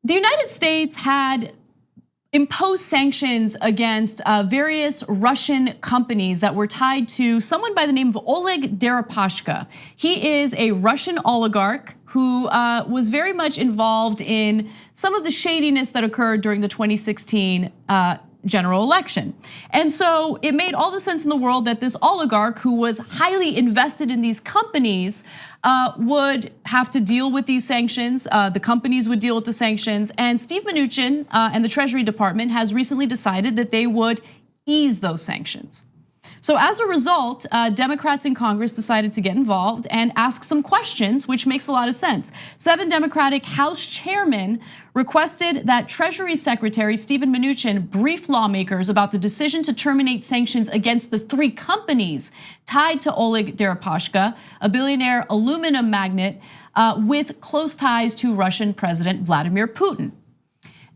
The United States had imposed sanctions against various Russian companies that were tied to someone by the name of Oleg Deripaska. He is a Russian oligarch who was very much involved in some of the shadiness that occurred during the 2016 general election. And so it made all the sense in the world that this oligarch who was highly invested in these companies would have to deal with these sanctions. The companies would deal with the sanctions. And Steve Mnuchin and the Treasury Department has recently decided that they would ease those sanctions. So as a result, Democrats in Congress decided to get involved and ask some questions, which makes a lot of sense. 7 Democratic House chairmen requested that Treasury Secretary Steven Mnuchin brief lawmakers about the decision to terminate sanctions against the 3 companies tied to Oleg Deripaska, a billionaire aluminum magnate with close ties to Russian President Vladimir Putin.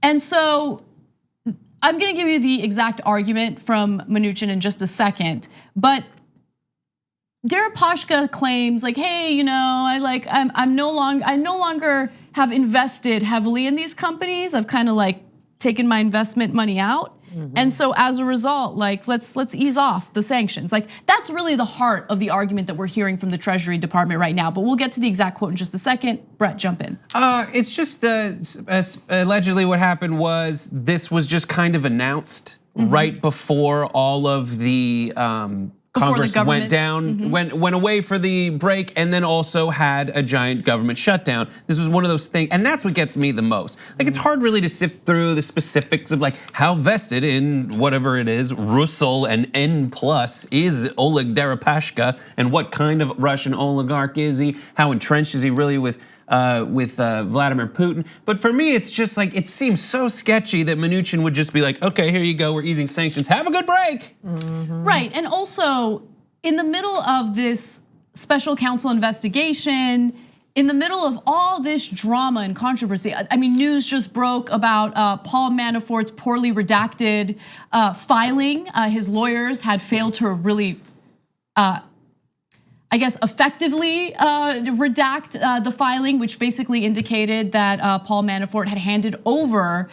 And so I'm gonna give you the exact argument from Mnuchin in just a second, but Deripaska claims like, hey, I no longer have invested heavily in these companies. I've kind of like taken my investment money out. And so as a result, like let's ease off the sanctions. Like that's really the heart of the argument that we're hearing from the Treasury Department right now. But we'll get to the exact quote in just a second. Brett, jump in. It's just allegedly what happened was this was just kind of announced right before all of the Congress went down, went away for the break, and then also had a giant government shutdown. This was one of those things, and that's what gets me the most. Like it's hard really to sift through the specifics of like how vested in whatever it is, Russell and N+ is Oleg Deripaska, and what kind of Russian oligarch is he? How entrenched is he really with Vladimir Putin? But for me, it's just like, it seems so sketchy that Mnuchin would just be like, okay, here you go, we're easing sanctions, have a good break. Right, and also in the middle of this special counsel investigation, in the middle of all this drama and controversy, I mean, news just broke about Paul Manafort's poorly redacted filing. His lawyers had failed to really, I guess, effectively redact the filing, which basically indicated that Paul Manafort had handed over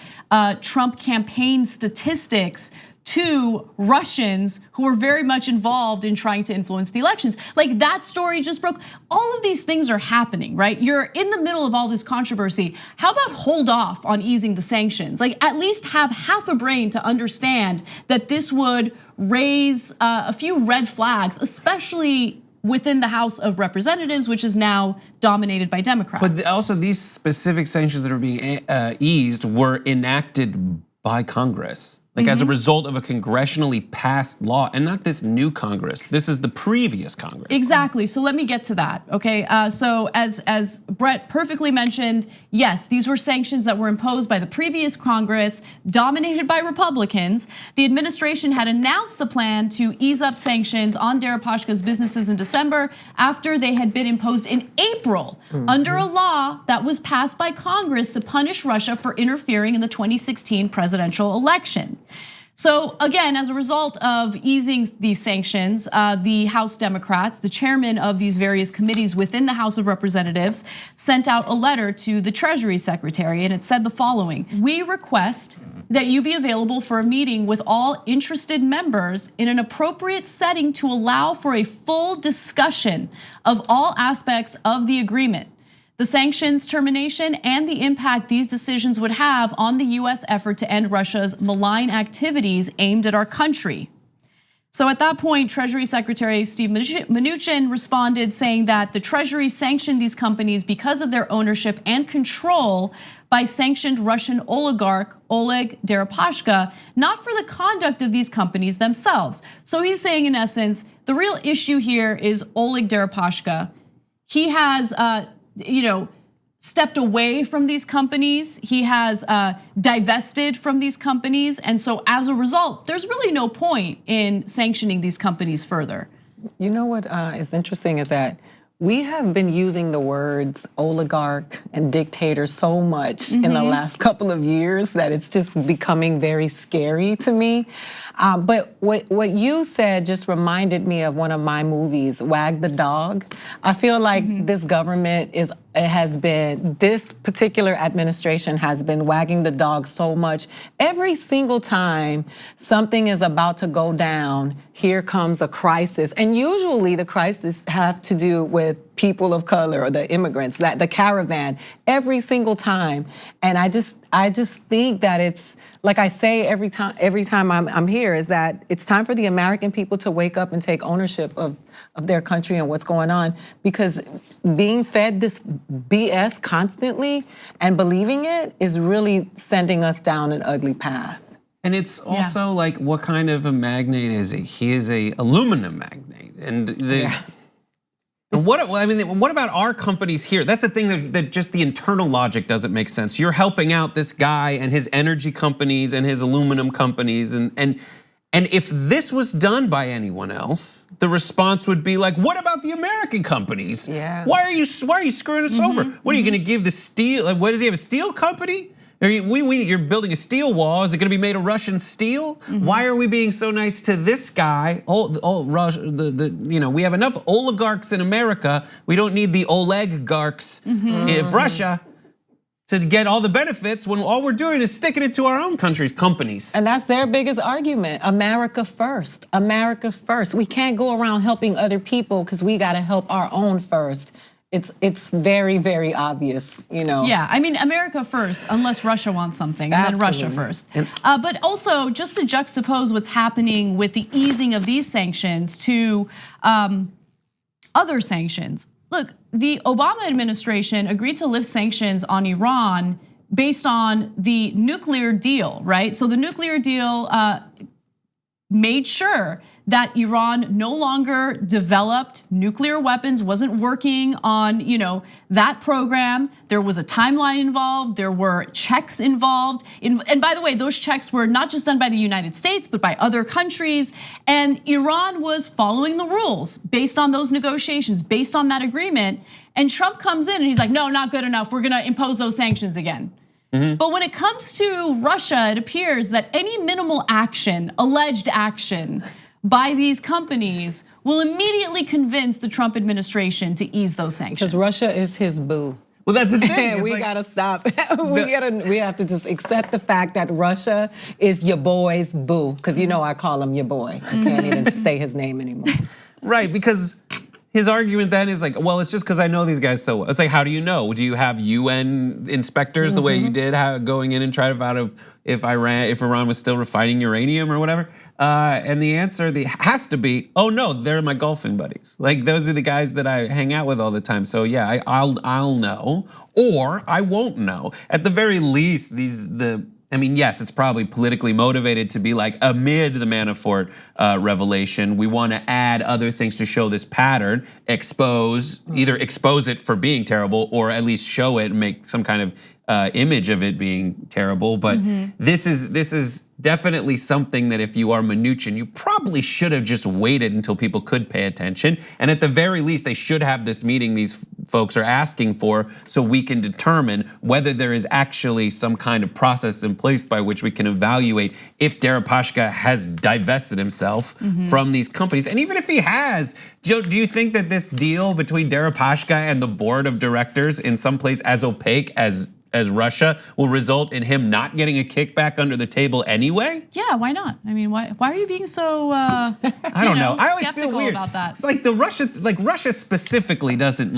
Trump campaign statistics to Russians who were very much involved in trying to influence the elections. Like that story just broke. All of these things are happening, right? You're in the middle of all this controversy. How about hold off on easing the sanctions? Like at least have half a brain to understand that this would raise a few red flags, especially within the House of Representatives, which is now dominated by Democrats. But also these specific sanctions that are being eased were enacted by Congress. Like as a result of a congressionally passed law, and not this new Congress. This is the previous Congress. Exactly, so let me get to that, okay? So as Brett perfectly mentioned, yes, these were sanctions that were imposed by the previous Congress, dominated by Republicans. The administration had announced the plan to ease up sanctions on Deripaska's businesses in December after they had been imposed in April under a law that was passed by Congress to punish Russia for interfering in the 2016 presidential election. So again, as a result of easing these sanctions, the House Democrats, the chairman of these various committees within the House of Representatives, sent out a letter to the Treasury Secretary, and it said the following: we request that you be available for a meeting with all interested members in an appropriate setting to allow for a full discussion of all aspects of the agreement, the sanctions termination, and the impact these decisions would have on the US effort to end Russia's malign activities aimed at our country. So at that point, Treasury Secretary Steve Mnuchin responded saying that the Treasury sanctioned these companies because of their ownership and control by sanctioned Russian oligarch Oleg Deripaska, not for the conduct of these companies themselves. So he's saying in essence, the real issue here is Oleg Deripaska. He has stepped away from these companies. He has divested from these companies. And so as a result, there's really no point in sanctioning these companies further. You know what is interesting is that we have been using the words oligarch and dictator so much in the last couple of years that it's just becoming very scary to me. But what you said just reminded me of one of my movies, Wag the Dog. I feel like this government this particular administration has been wagging the dog so much. Every single time something is about to go down, here comes a crisis. And usually the crisis have to do with people of color or the immigrants, the caravan, every single time. And I just think that it's, like I say every time I'm here, is that it's time for the American people to wake up and take ownership of their country and what's going on. Because being fed this BS constantly and believing it is really sending us down an ugly path. And it's also like, what kind of a magnate is he? He is a aluminum magnate. And what about our companies here? That's the thing that just the internal logic doesn't make sense. You're helping out this guy and his energy companies and his aluminum companies, and if this was done by anyone else, the response would be like, what about the American companies? Yeah. Why are you screwing us over? What are you gonna give the steel? Like, what does he have, a steel company? You're building a steel wall. Is it going to be made of Russian steel? Why are we being so nice to this guy? Russia, we have enough oligarchs in America. We don't need the oligarchs of Russia to get all the benefits when all we're doing is sticking it to our own country's companies. And that's their biggest argument. America first. America first. We can't go around helping other people because we got to help our own first. It's very, very obvious, Yeah, I mean, America first, unless Russia wants something, and then Russia first. But also, just to juxtapose what's happening with the easing of these sanctions to other sanctions. Look, the Obama administration agreed to lift sanctions on Iran based on the nuclear deal, right? So the nuclear deal made sure that Iran no longer developed nuclear weapons, wasn't working on, that program. There was a timeline involved, there were checks involved. And by the way, those checks were not just done by the United States, but by other countries. And Iran was following the rules based on those negotiations, based on that agreement. And Trump comes in and he's like, no, not good enough. We're gonna impose those sanctions again. But when it comes to Russia, it appears that any minimal action, alleged action, by these companies will immediately convince the Trump administration to ease those sanctions. Because Russia is his boo. Well, that's the thing. We gotta stop. We have to just accept the fact that Russia is your boy's boo. Because I call him your boy. I can't even say his name anymore. Right, because his argument then is like, well, it's just because I know these guys so well. It's like, how do you know? Do you have UN inspectors the way you did, going in and try to find out if Iran was still refining uranium or whatever? And the answer has to be, oh no, they're my golfing buddies. Like, those are the guys that I hang out with all the time. So yeah, I'll know, or I won't know. At the very least, yes, it's probably politically motivated to be like, amid the Manafort revelation, we want to add other things to show this pattern, either expose it for being terrible, or at least show it and make some kind of image of it being terrible. But this is definitely something that if you are Mnuchin, you probably should have just waited until people could pay attention. And at the very least, they should have this meeting these folks are asking for, so we can determine whether there is actually some kind of process in place by which we can evaluate if Deripaska has divested himself from these companies. And even if he has, do you think that this deal between Deripaska and the board of directors, in some place as opaque as Russia, will result in him not getting a kickback under the table anyway? Yeah, why not? I mean, why are you being so I don't know. I always skeptical feel weird about that? It's like Russia specifically doesn't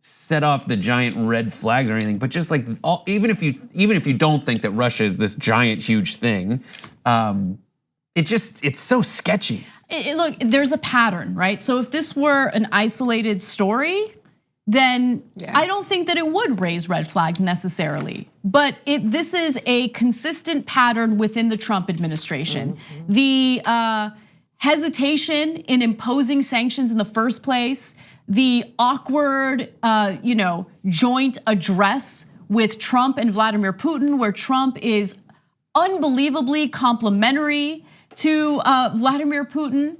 set off the giant red flags or anything, but just even if you don't think that Russia is this giant huge thing, it's so sketchy. Look, there's a pattern, right? So if this were an isolated story, then I don't think that it would raise red flags necessarily. But this is a consistent pattern within the Trump administration. The hesitation in imposing sanctions in the first place, the awkward, joint address with Trump and Vladimir Putin, where Trump is unbelievably complimentary to Vladimir Putin,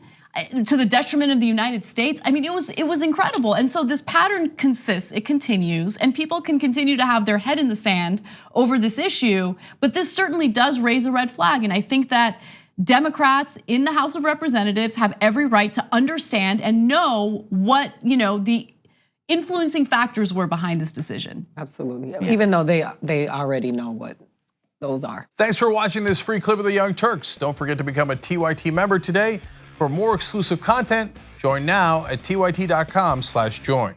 to the detriment of the United States. I mean, it was incredible. And so this pattern continues, and people can continue to have their head in the sand over this issue, but this certainly does raise a red flag. And I think that Democrats in the House of Representatives have every right to understand and know what, the influencing factors were behind this decision. Absolutely. Yeah. Even though they already know what those are. Thanks for watching this free clip of the Young Turks. Don't forget to become a TYT member today. For more exclusive content, join now at tyt.com/join.